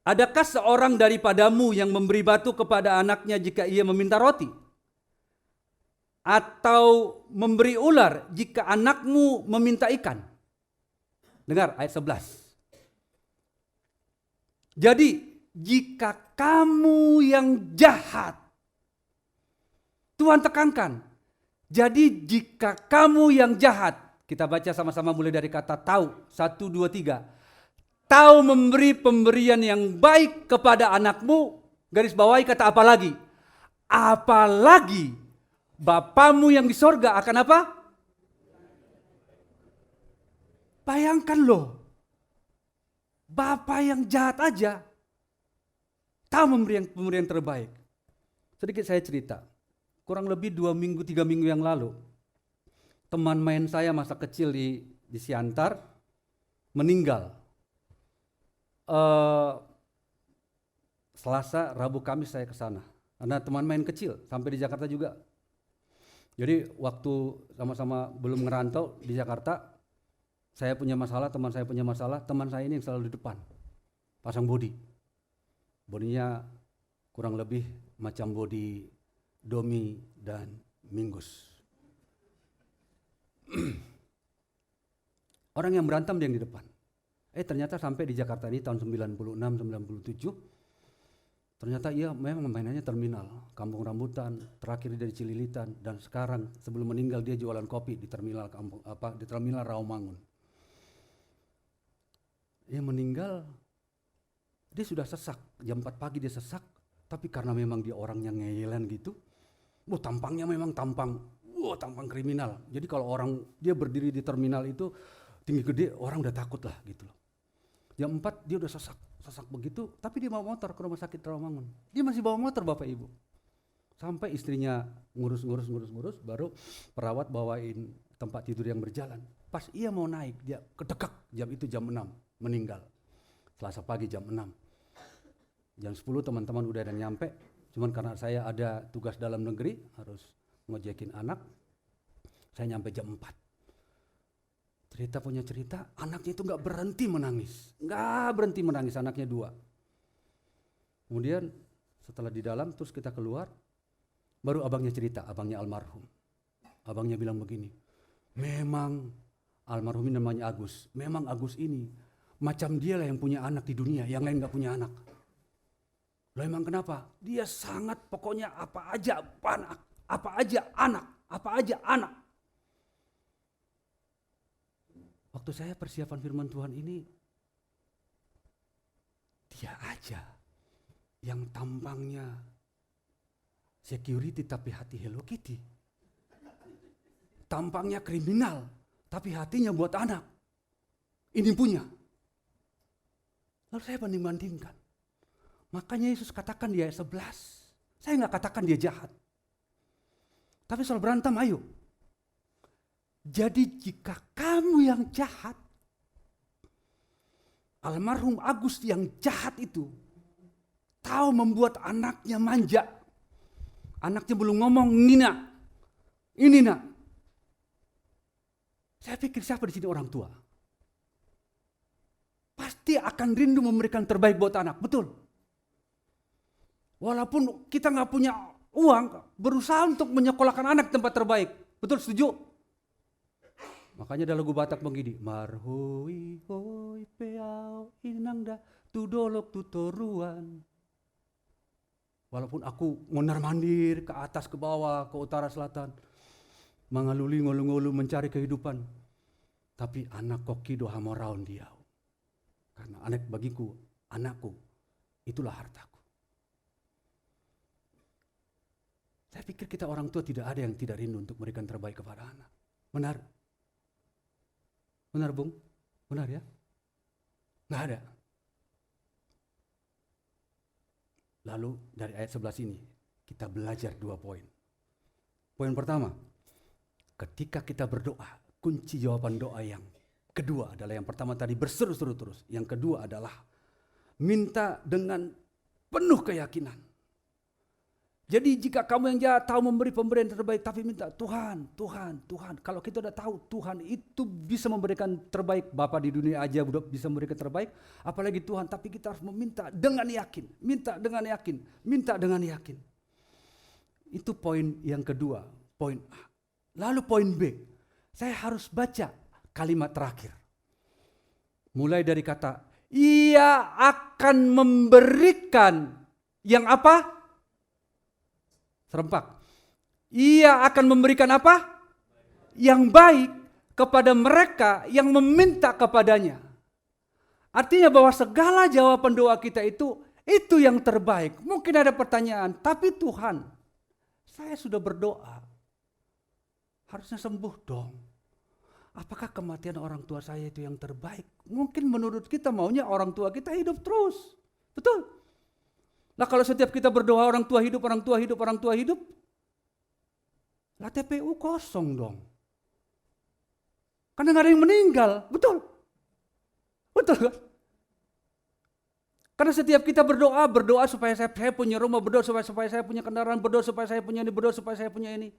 Adakah seorang daripadamu yang memberi batu kepada anaknya jika ia meminta roti? Atau memberi ular jika anakmu meminta ikan? Dengar ayat 11. Jadi jika kamu yang jahat, Tuhan tekankan. Jadi jika kamu yang jahat, kita baca sama-sama mulai dari kata tahu. 1, 2, 3. Tahu memberi pemberian yang baik kepada anakmu. Garis bawahi kata apa lagi? Apalagi Bapamu yang di sorga akan apa? Bayangkan loh. Bapa yang jahat aja tahu memberi pemberian terbaik. Sedikit saya cerita. Kurang lebih 2 minggu, 3 minggu yang lalu, teman main saya masa kecil di Siantar meninggal. Selasa, Rabu, Kamis saya ke sana. Karena teman main kecil, sampai di Jakarta juga. Jadi waktu sama-sama belum ngerantau di Jakarta, saya punya masalah, teman saya punya masalah, teman saya ini yang selalu di depan. Pasang bodi. Bodinya kurang lebih macam bodi Domi dan Mingus. Orang yang berantem dia yang di depan. Ternyata sampai di Jakarta ini tahun 96, 97, ternyata ia memang mainannya terminal, Kampung Rambutan, terakhir dari Cililitan, dan sekarang sebelum meninggal dia jualan kopi di terminal di terminal Rawamangun. Dia meninggal, dia sudah sesak, jam 4 pagi dia sesak, tapi karena memang dia orangnya ngeyelan gitu, tampangnya memang tampang kriminal. Jadi kalau orang dia berdiri di terminal itu tinggi gede, orang udah takut lah gitu loh. Jam 4 dia udah sesak begitu, tapi dia bawa motor ke rumah sakit Rawamangun. Dia masih bawa motor Bapak Ibu. Sampai istrinya ngurus, baru perawat bawain tempat tidur yang berjalan. Pas ia mau naik, dia kedekak, jam 6, meninggal. Selasa pagi jam 6. Jam 10 teman-teman udah ada nyampe, cuman karena saya ada tugas dalam negeri, harus ngojekin anak, saya nyampe jam 4. Cerita punya cerita, anaknya itu nggak berhenti menangis anaknya 2. Kemudian setelah di dalam terus kita keluar, baru abangnya cerita, abangnya almarhum. Abangnya bilang begini, memang almarhum ini namanya Agus, memang Agus ini macam dia lah yang punya anak di dunia, yang lain nggak punya anak. Loh emang kenapa? Dia sangat pokoknya apa aja anak. Waktu saya persiapan firman Tuhan ini, dia aja yang tampangnya security tapi hati Hello Kitty. Tampangnya kriminal tapi hatinya buat anak. Ini punya. Lalu saya banding-bandingkan. Makanya Yesus katakan di ayat 11, saya nggak katakan dia jahat. Tapi soal berantem, ayo. Jadi jika kamu yang jahat, almarhum Agus yang jahat itu tahu membuat anaknya manja. Anaknya belum ngomong, ini nak. Saya pikir siapa di sini orang tua? Pasti akan rindu memberikan terbaik buat anak, betul? Walaupun kita nggak punya uang, berusaha untuk menyekolahkan anak tempat terbaik, betul, setuju? Makanya ada lagu Batak begini, marhoi hoi peau inangda tudolok tutoruan. Walaupun aku mondar-mandir ke atas ke bawah, ke utara selatan, mengaluli ngolu-ngolu mencari kehidupan, tapi anak koki doha moraun dia. Karena anak bagiku, anakku, itulah hartaku. Saya pikir kita orang tua tidak ada yang tidak rindu untuk memberikan terbaik kepada anak. Benar? Benar, Bung? Benar ya? Nggak ada. Lalu dari ayat 11 ini kita belajar 2 poin. Poin pertama, ketika kita berdoa, kunci jawaban doa yang kedua adalah yang pertama tadi berseru-seru terus. Yang kedua adalah minta dengan penuh keyakinan. Jadi jika kamu yang jahat tahu memberi pemberian terbaik, tapi minta Tuhan. Kalau kita udah tahu Tuhan itu bisa memberikan terbaik, Bapa di dunia aja udah bisa memberikan terbaik, apalagi Tuhan. Tapi kita harus meminta dengan yakin, minta dengan yakin. Itu poin yang kedua, poin A. Lalu poin B, saya harus baca kalimat terakhir. Mulai dari kata, ia akan memberikan yang apa? Serempak. Ia akan memberikan apa? Yang baik kepada mereka yang meminta kepadanya. Artinya bahwa segala jawaban doa kita itu yang terbaik. Mungkin ada pertanyaan, tapi Tuhan, saya sudah berdoa. Harusnya sembuh dong. Apakah kematian orang tua saya itu yang terbaik? Mungkin menurut kita maunya orang tua kita hidup terus. Betul? Nah kalau setiap kita berdoa orang tua hidup, lah TPU kosong dong. Karena nggak ada yang meninggal, betul? Betul kan? Karena setiap kita berdoa supaya saya punya rumah, berdoa supaya saya punya kendaraan, berdoa supaya saya punya ini, berdoa supaya saya punya ini.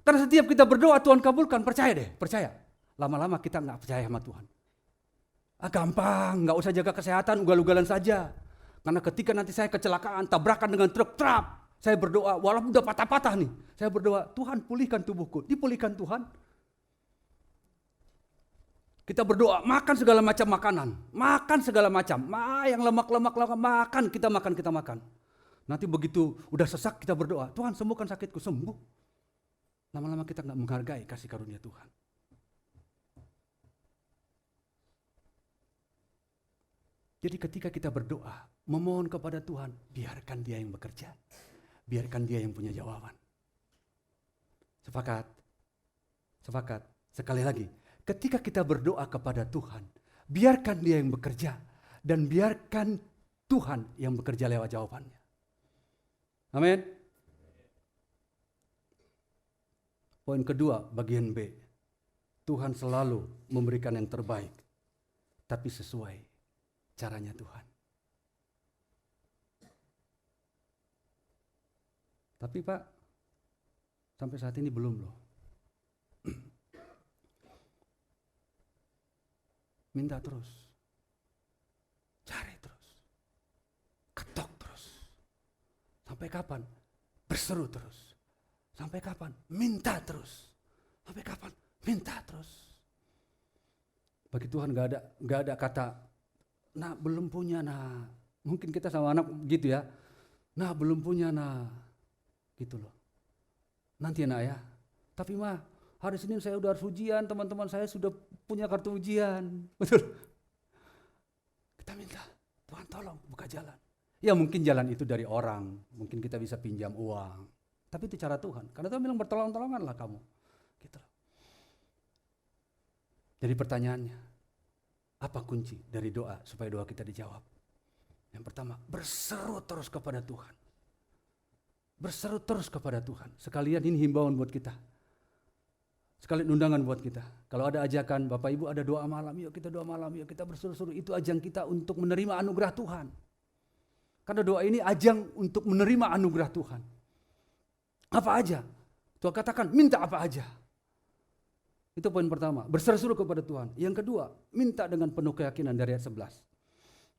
Karena setiap kita berdoa Tuhan kabulkan, percaya. Lama-lama kita nggak percaya sama Tuhan. Gampang, nggak usah jaga kesehatan, ugal-ugalan saja. Karena ketika nanti saya kecelakaan, tabrakan dengan truk, saya berdoa, walaupun udah patah-patah nih, saya berdoa, Tuhan pulihkan tubuhku, dipulihkan Tuhan. Kita berdoa, makan segala macam makanan, yang lemak-lemak, makan, kita makan. Nanti begitu udah sesak kita berdoa, Tuhan sembuhkan sakitku, sembuh. Lama-lama kita nggak menghargai kasih karunia Tuhan. Jadi ketika kita berdoa, memohon kepada Tuhan, biarkan Dia yang bekerja. Biarkan Dia yang punya jawaban. Sepakat? Sekali lagi, ketika kita berdoa kepada Tuhan, biarkan Dia yang bekerja. Dan biarkan Tuhan yang bekerja lewat jawabannya. Amin. Poin kedua, bagian B. Tuhan selalu memberikan yang terbaik, tapi sesuai caranya Tuhan. Tapi Pak, sampai saat ini belum loh. minta terus, cari terus, ketok terus. Sampai kapan? Berseru terus. Sampai kapan? Minta terus. Sampai kapan? Minta terus. Bagi Tuhan gak ada kata, nah belum punya nah. Mungkin kita sama anak gitu ya. Nah belum punya nah. Gitu loh. Nanti nak ya. Tapi mah hari Senin saya udah harus ujian, teman-teman saya sudah punya kartu ujian. Betul. Kita minta, Tuhan tolong buka jalan. Ya mungkin jalan itu dari orang, mungkin kita bisa pinjam uang. Tapi itu cara Tuhan. Karena Tuhan bilang bertolong-tolonganlah kamu. Gitu loh. Jadi pertanyaannya, apa kunci dari doa supaya doa kita dijawab? Yang pertama, berseru terus kepada Tuhan. Berseru terus kepada Tuhan. Sekalian ini himbauan buat kita. Sekalian undangan buat kita. Kalau ada ajakan, Bapak Ibu ada doa malam, yuk kita doa malam, yuk kita berseru-seru. Itu ajang kita untuk menerima anugerah Tuhan. Karena doa ini ajang untuk menerima anugerah Tuhan. Apa aja? Tuhan katakan, minta apa aja. Itu poin pertama, berseru-seru kepada Tuhan. Yang kedua, minta dengan penuh keyakinan dari ayat 11.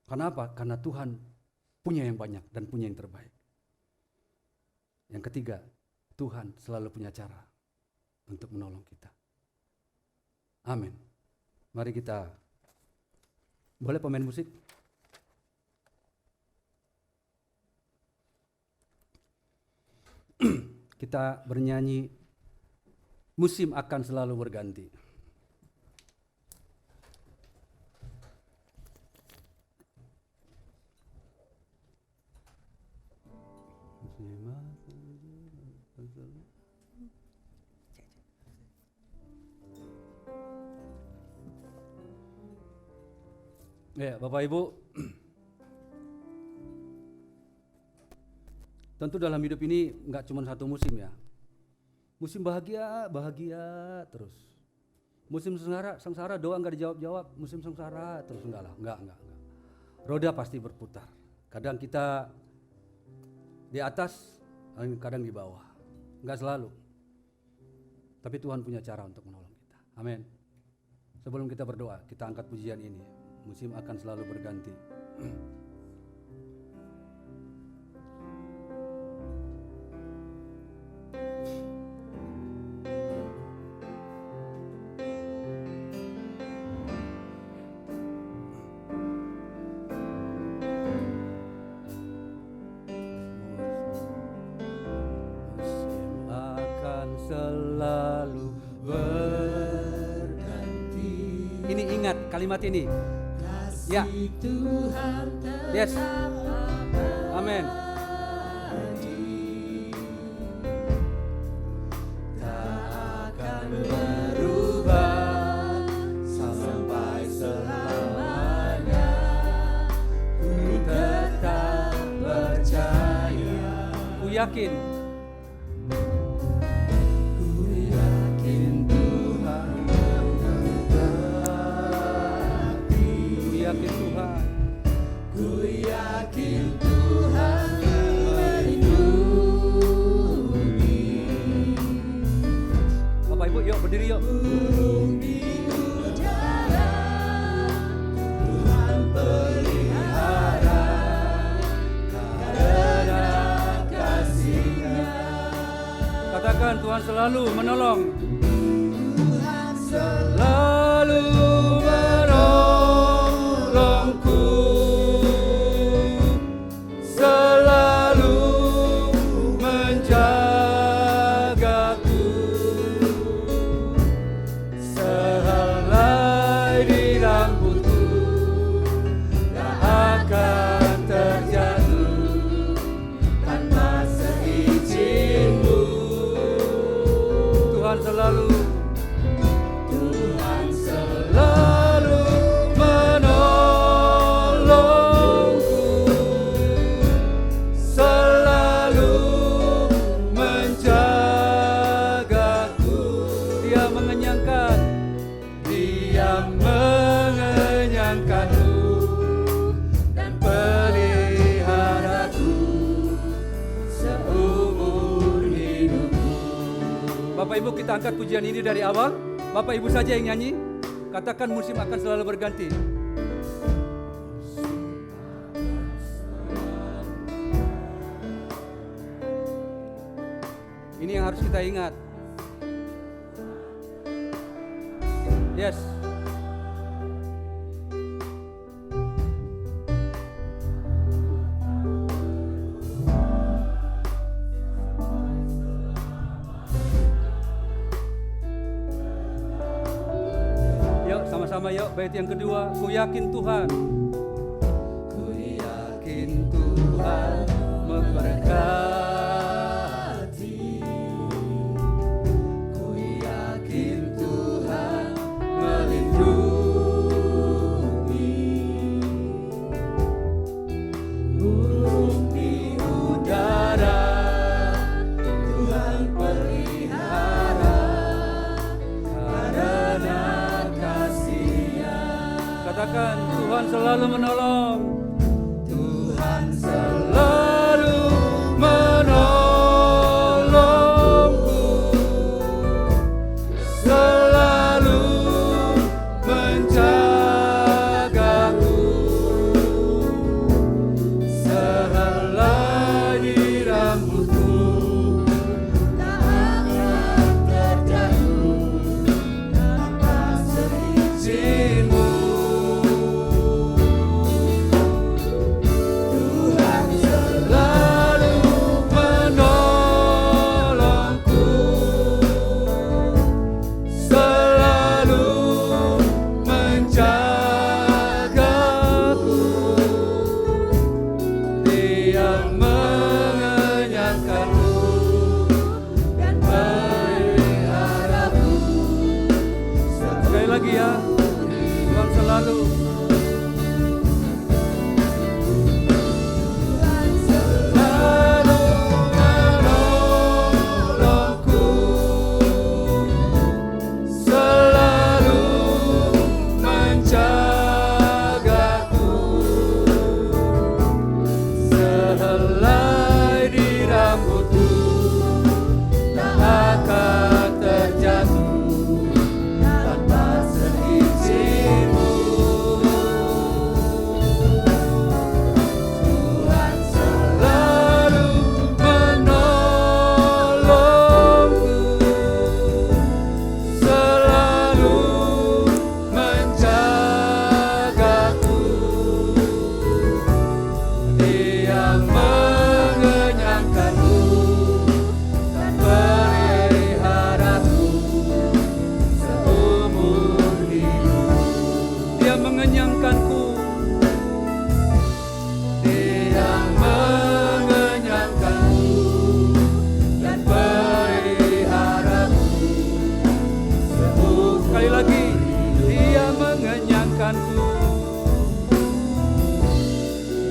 Karena apa? Karena Tuhan punya yang banyak dan punya yang terbaik. Yang ketiga, Tuhan selalu punya cara untuk menolong kita. Amin. Mari kita, boleh pemain musik? Kita bernyanyi, musim akan selalu berganti. Ya, Bapak Ibu, tentu dalam hidup ini enggak cuma satu musim ya. Musim bahagia terus. Musim sengsara doa enggak dijawab-jawab, musim sengsara terus enggak. Roda pasti berputar. Kadang kita di atas, kadang di bawah. Enggak selalu. Tapi Tuhan punya cara untuk menolong kita. Amin. Sebelum kita berdoa, kita angkat pujian ini. Musim akan selalu berganti. Selalu berganti. Ini ingat kalimat ini. Ya. Yes. Amin. Tak akan berubah sampai selamanya. Ku tetap percaya. Ku yakin. Yuk berdiri yuk. Burung di udara, Tuhan pelihara karena kasih-Nya. Katakan Tuhan selalu menolong. Tuhan selalu menolongku. Selalu menjagaku. Sehelai di rambutku tak akan terjatuh tanpa seizin-Mu. Tuhan selalu menolongku, selalu menjagaku. Dia mengenyangkanku dan peliharaku seumur hidupku. Bapak Ibu, kita angkat pujian ini dari awal. Bapak Ibu saja yang nyanyi. Katakan musim akan selalu berganti. Ini yang harus kita ingat. Yes. Yuk sama-sama yuk, bait yang kedua. Ku yakin Tuhan. Ku yakin Tuhan memberkati. Ku yakin Tuhan melindungi. Burung di udara Tuhan pelihara karena kasih-Nya. Katakan Tuhan selalu menolong. Tuhan selalu menolongku, selalu menjagaku, sehelai di rambutku tak akan terjatuh tanpa seizin-Mu. Tuhan selalu menolongku, selalu menjagaku. Dia mengenyangkanku dan memeliharaku. Sekali lagi ya, Tuhan selalu. Tuhan selalu menolongku, selalu menjagaku, sehelai di rambutku tak akan terjatuh tanpa seizin-Mu. Tuhan selalu menolongku, selalu menjagaku. Dia mengenyangkanku dan memeliharaku seumur hidup. Dia mengenyangkanku. Dia mengenyangkanku dan memeliharaku seumur. Sekali lagi, Dia mengenyangkanku.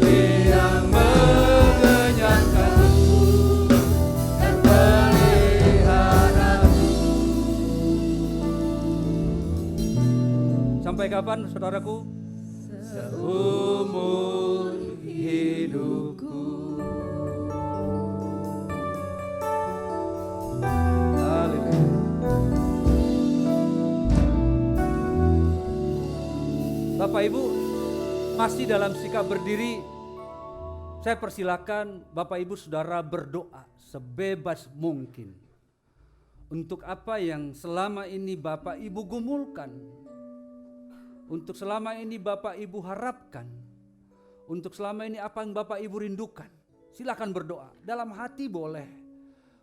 Dia mengenyangkanku dan memeliharaku. Sampai kapan, saudaraku? Seumur hidupku. Haleluya. Bapak Ibu masih dalam sikap berdiri. Saya persilakan Bapak Ibu Saudara berdoa sebebas mungkin untuk apa yang selama ini Bapak Ibu gumulkan, untuk selama ini Bapak Ibu harapkan, untuk selama ini apa yang Bapak Ibu rindukan. Silakan berdoa, dalam hati boleh,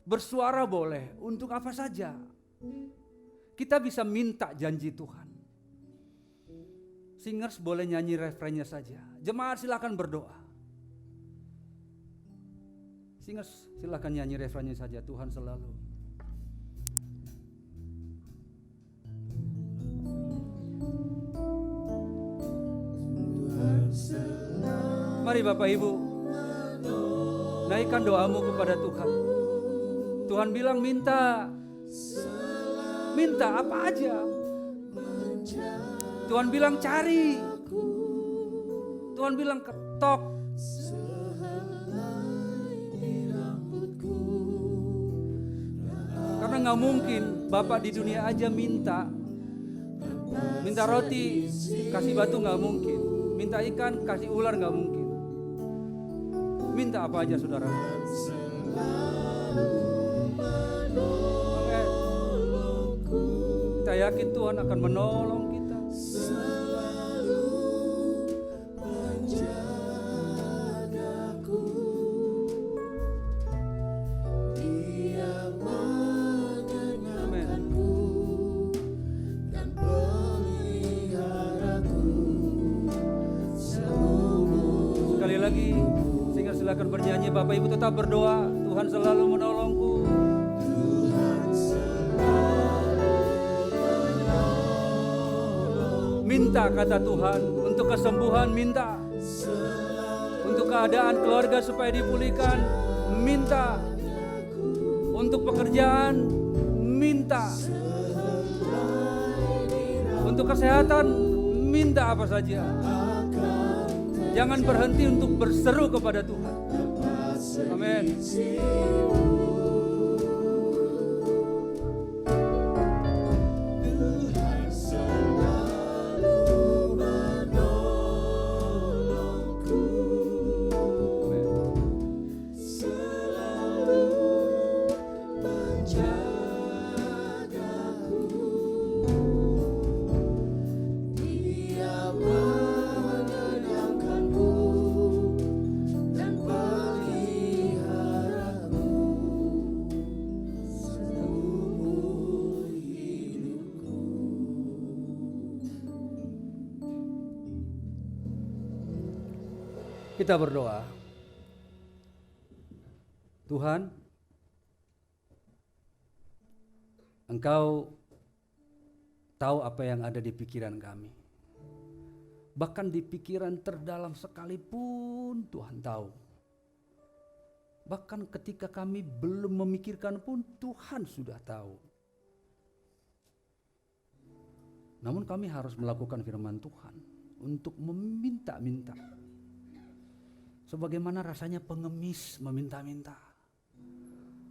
bersuara boleh, untuk apa saja. Kita bisa minta janji Tuhan. Singers boleh nyanyi refrennya saja. Jemaat silakan berdoa. Singers silakan nyanyi refrennya saja. Tuhan selalu. Mari Bapak Ibu, naikkan doamu kepada Tuhan. Tuhan bilang minta apa aja. Tuhan bilang cari. Tuhan bilang ketok. Karena gak mungkin Bapak di dunia aja minta, Minta roti, kasih batu nggak mungkin. Minta ikan, kasih ular nggak mungkin. Minta apa aja saudara. Kita yakin Tuhan akan menolong kita. Sekali lagi, sehingga silakan bernyanyi. Bapak Ibu tetap berdoa. Tuhan selalu menolongku. Minta, kata Tuhan, untuk kesembuhan minta, untuk keadaan keluarga supaya dipulihkan minta, untuk pekerjaan minta, untuk kesehatan minta apa saja. Jangan berhenti untuk berseru kepada Tuhan. Amin. Kita berdoa. Tuhan, Engkau tahu apa yang ada di pikiran kami. Bahkan di pikiran terdalam sekalipun Tuhan tahu. Bahkan ketika kami belum memikirkan pun Tuhan sudah tahu. Namun kami harus melakukan firman Tuhan untuk meminta-minta. Sebagaimana rasanya pengemis meminta-minta,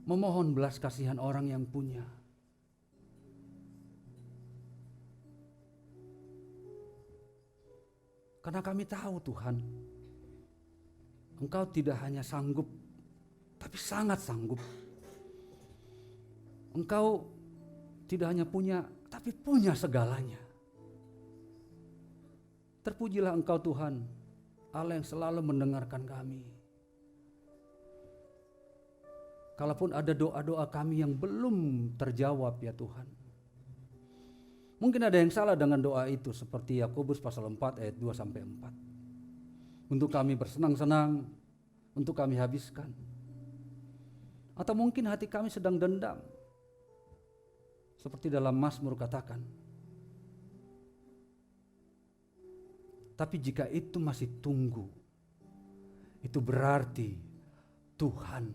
memohon belas kasihan orang yang punya. Karena kami tahu Tuhan, Engkau tidak hanya sanggup, tapi sangat sanggup. Engkau tidak hanya punya, tapi punya segalanya. Terpujilah Engkau Tuhan, Allah yang selalu mendengarkan kami. Kalaupun ada doa-doa kami yang belum terjawab ya Tuhan. Mungkin ada yang salah dengan doa itu, seperti Yakobus pasal 4 ayat 2-4. Untuk kami bersenang-senang, untuk kami habiskan. Atau mungkin hati kami sedang dendam. Seperti dalam Mazmur katakan. Tapi jika itu masih tunggu, itu berarti Tuhan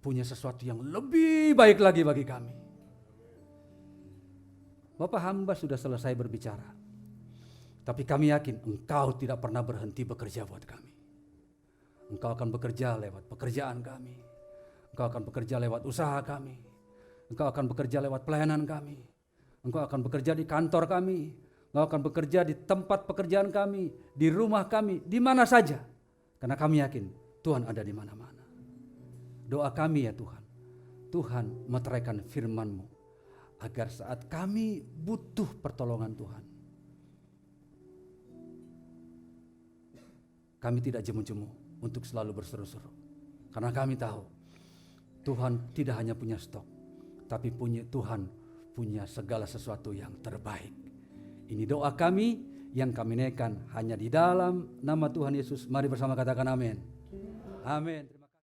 punya sesuatu yang lebih baik lagi bagi kami. Bapak, hamba sudah selesai berbicara. Tapi kami yakin Engkau tidak pernah berhenti bekerja buat kami. Engkau akan bekerja lewat pekerjaan kami. Engkau akan bekerja lewat usaha kami. Engkau akan bekerja lewat pelayanan kami. Engkau akan bekerja di kantor kami. Engkau akan bekerja di tempat pekerjaan kami, di rumah kami, di mana saja. Karena kami yakin Tuhan ada di mana-mana. Doa kami ya Tuhan, Tuhan meteraikan firman-Mu, agar saat kami butuh pertolongan Tuhan, kami tidak jemu-jemu untuk selalu berseru-seru. Karena kami tahu Tuhan tidak hanya punya stok, tapi Tuhan punya segala sesuatu yang terbaik. Ini doa kami yang kami naikkan hanya di dalam nama Tuhan Yesus. Mari bersama katakan amin. Amin.